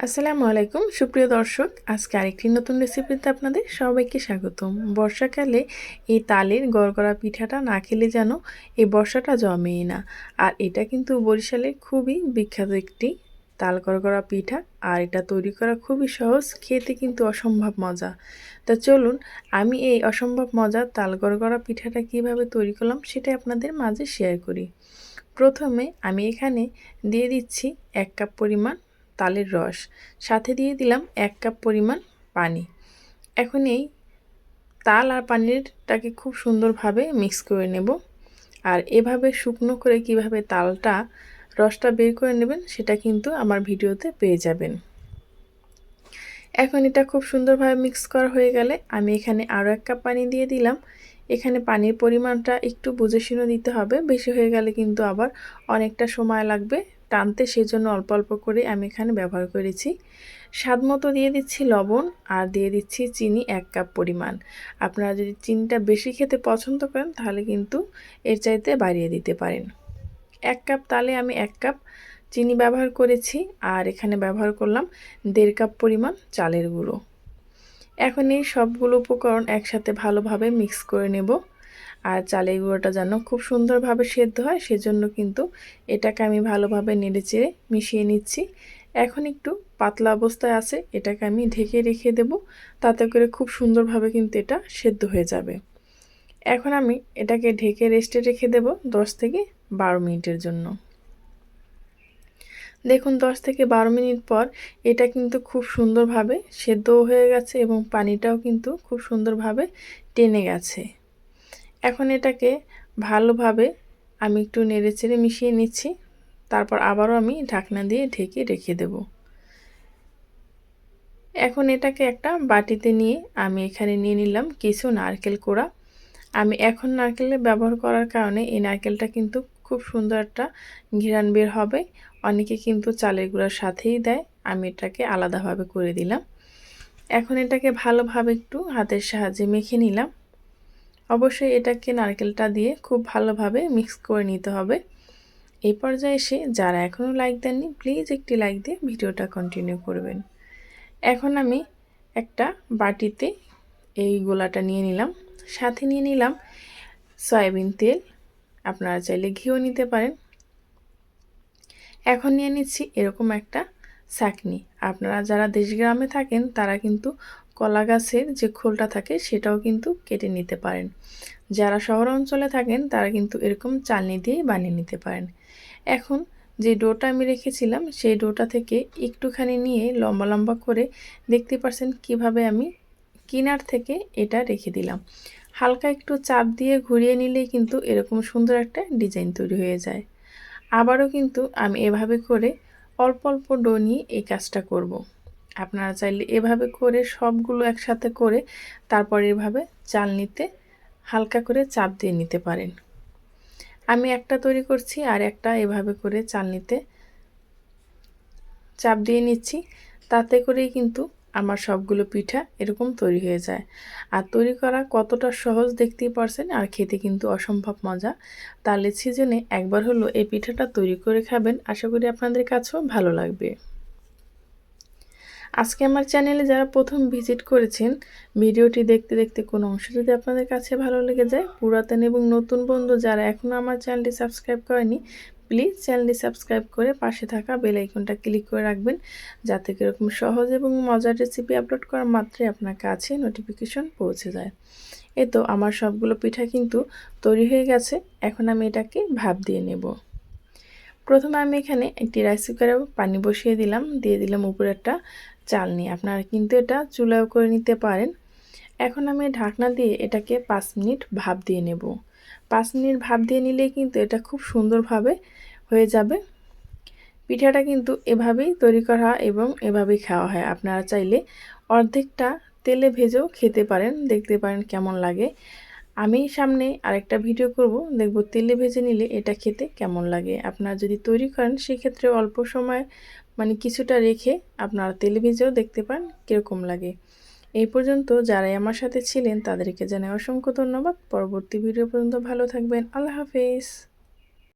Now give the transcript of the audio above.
আসসালামু আলাইকুম সুপ্রিয় দর্শক, আজকে আরেকটি নতুন রেসিপিতে আপনাদের সবাইকে স্বাগতম। বর্ষাকালে এই তালের গড়গড়া পিঠাটা না খেলে যেন এই বর্ষাটা জমেই না। আর এটা কিন্তু বরিশালের খুবই বিখ্যাত একটি তাল গড়গড়া পিঠা। আর এটা তৈরি করা খুবই সহজ, খেতে কিন্তু অসম্ভব মজা। তা চলুন আমি এই অসম্ভব মজার তাল গড়গড়া পিঠাটা কিভাবে তৈরি করলাম সেটা আপনাদের মাঝে শেয়ার করি। প্রথমে আমি এখানে দিয়ে দিচ্ছি 1 কাপ পরিমাণ তালের রস, সাথে দিয়ে দিলাম 1 কাপ পরিমাণ পানি। এখন এই তাল আর পানিরটাকে খুব সুন্দরভাবে মিক্স করে নেব। আর এভাবে শুকনো করে কিভাবে তালটা রসটা বের করে নেবেন সেটা কিন্তু আমার ভিডিওতে পেয়ে যাবেন। এখন এটা খুব সুন্দরভাবে মিক্স করা হয়ে গেলে আমি এখানে আরও 1 কাপ পানি দিয়ে দিলাম। এখানে পানির পরিমাণটা একটু বুঝে শুনে দিতে হবে, বেশি হয়ে গেলে কিন্তু আবার অনেকটা সময় লাগবে টানতে, সেজন্য অল্প অল্প করে আমি এখানে ব্যবহার করেছি। স্বাদ মতো দিয়ে দিচ্ছি লবণ আর দিয়ে দিচ্ছি চিনি 1 কাপ পরিমাণ। আপনারা যদি চিনিটা বেশি খেতে পছন্দ করেন তাহলে কিন্তু এর চাইতে বাড়িয়ে দিতে পারেন। 1 কাপ তালে আমি 1 কাপ চিনি ব্যবহার করেছি আর এখানে ব্যবহার করলাম 1.5 কাপ পরিমাণ চালের গুঁড়ো। এখন এই সবগুলো উপকরণ একসাথে ভালোভাবে মিক্স করে নেব। আর চালের গুঁড়োটা যেন খুব সুন্দরভাবে সেদ্ধ হয় সেজন্য কিন্তু এটাকে আমি ভালোভাবে নেড়েচেড়ে মিশিয়ে নিচ্ছি। এখন একটু পাতলা অবস্থায় আছে, এটাকে আমি ঢেকে রেখে দেব, তাতে করে খুব সুন্দরভাবে কিন্তু এটা সেদ্ধ হয়ে যাবে। এখন আমি এটাকে ঢেকে রেস্টে রেখে দেব 10 থেকে 12 মিনিটের জন্য। দেখুন 10 থেকে 12 মিনিট পর এটা কিন্তু খুব সুন্দরভাবে সেদ্ধ হয়ে গেছে এবং পানিটাও কিন্তু খুব সুন্দরভাবে টেনে গেছে। এখন এটাকে ভালোভাবে আমি একটু নেড়েচেড়ে মিশিয়ে নিচ্ছি, তারপর আবারও আমি ঢাকনা দিয়ে ঢেকে রেখে দেব। এখন এটাকে একটা বাটিতে নিয়ে আমি এখানে নিয়ে নিলাম কিছু নারকেল কোড়া। আমি এখন নারকেলের ব্যবহার করার কারণে এই নারকেলটা কিন্তু খুব সুন্দর একটা ঘ্রাণ বের হবে। অনেকে কিন্তু চালের গুঁড়ার সাথেই দেয়, আমি এটাকে আলাদাভাবে করে দিলাম। এখন এটাকে ভালোভাবে একটু হাতের সাহায্যে মেখে নিলাম। অবশ্যই এটাকে নারকেলটা দিয়ে খুব ভালোভাবে মিক্স করে নিতে হবে। এই পর্যায়ে এসে যারা এখনও লাইক দেননি প্লিজ একটি লাইক দিয়ে ভিডিওটা কন্টিনিউ করবেন। এখন আমি একটা বাটিতে এই গোলাটা নিয়ে নিলাম, সাথে নিয়ে নিলাম সয়াবিন তেল, আপনারা চাইলে ঘিও নিতে পারেন। এখন নিয়ে নিচ্ছি এরকম একটা ছাঁকনি। আপনারা যারা দেশ গ্রামে থাকেন তারা কিন্তু কলা গাছের যে খোলটা থাকে সেটাও কিন্তু কেটে নিতে পারেন। যারা শহর অঞ্চলে থাকেন তারা কিন্তু এরকম চালনি দিয়ে বানিয়ে নিতে পারেন। এখন যে ডোটা আমি রেখেছিলাম সেই ডোটা থেকে একটুখানি নিয়ে লম্বা লম্বা করে দেখতে পাচ্ছেন কিভাবে আমি কিনার থেকে এটা রেখে দিলাম। হালকা একটু চাপ দিয়ে ঘুরিয়ে নিলেই কিন্তু এরকম সুন্দর একটা ডিজাইন তৈরি হয়ে যায়। আবারও কিন্তু আমি এভাবে করে অল্প অল্প ডো নিয়ে এই কাজটা করব। আপনারা চাইলে এভাবে করে সবগুলো একসাথে করে তারপর এভাবে চালনিতে হালকা করে চাপ দিয়ে নিতে পারেন। আমি একটা তৈরি করছি আর একটা এভাবে করে চালনিতে চাপ দিয়ে নিচ্ছি, তাতে করেই কিন্তু আমার সবগুলো পিঠা এরকম তৈরি হয়ে যায়। আর তৈরি করা কতটা সহজ দেখতেই পারছেন, আর খেতে কিন্তু অসম্ভব মজা। তাহলে সিজনে একবার হলো এই পিঠাটা তৈরি করে খাবেন, আশা করি আপনাদের কাছেও ভালো লাগবে। আজকে আমার চ্যানেলে যারা প্রথম ভিজিট করেছেন, ভিডিওটি দেখতে দেখতে কোনো অংশ যদি আপনাদের কাছে ভালো লেগে যায়, পুরাতন এবং নতুন বন্ধু যারা এখনও আমার চ্যানেলটি সাবস্ক্রাইব করেনি প্লিজ চ্যানেলটি সাবস্ক্রাইব করে পাশে থাকা বেল আইকনটা ক্লিক করে রাখবেন, যাতে এরকম সহজ এবং মজার রেসিপি আপলোড করা মাত্রই আপনার কাছে নোটিফিকেশন পৌঁছে যায়। এই তো আমার সবগুলো পিঠা কিন্তু তৈরি হয়ে গেছে। এখন আমি এটাকে ভাপ দিয়ে নেব। প্রথমে আমি এখানে একটি রাইস কুকারে পানি বসিয়ে দিলাম, দিয়ে দিলাম উপরে একটা চালনি। আপনারা কিন্তু এটা চুলাও করে নিতে পারেন। এখন আমি ঢাকনা দিয়ে এটাকে 5 মিনিট ভাপ দিয়ে নেব। 5 মিনিট ভাপ দিয়ে নিলেই কিন্তু এটা খুব সুন্দরভাবে হয়ে যাবে। পিঠাটা কিন্তু এভাবেই তৈরি করা হয় এবং এভাবেই খাওয়া হয়। আপনারা চাইলে অর্ধেকটা তেলে ভেজেও খেতে পারেন, দেখতে পারেন কেমন লাগে। আমি সামনে আরেকটা ভিডিও করব, দেখব তেলে ভেজে নিলে এটা খেতে কেমন লাগে। আপনারা যদি তৈরি করেন সেক্ষেত্রে অল্প সময় কিছুটা রেখে আপনারা তেলে ভেজেও দেখতে পান কীরকম লাগে। এই পর্যন্ত যারাই আমার সাথে ছিলেন তাদেরকে জানাই অসংখ্য ধন্যবাদ। পরবর্তী ভিডিও পর্যন্ত ভালো থাকবেন। আল্লাহ হাফেজ।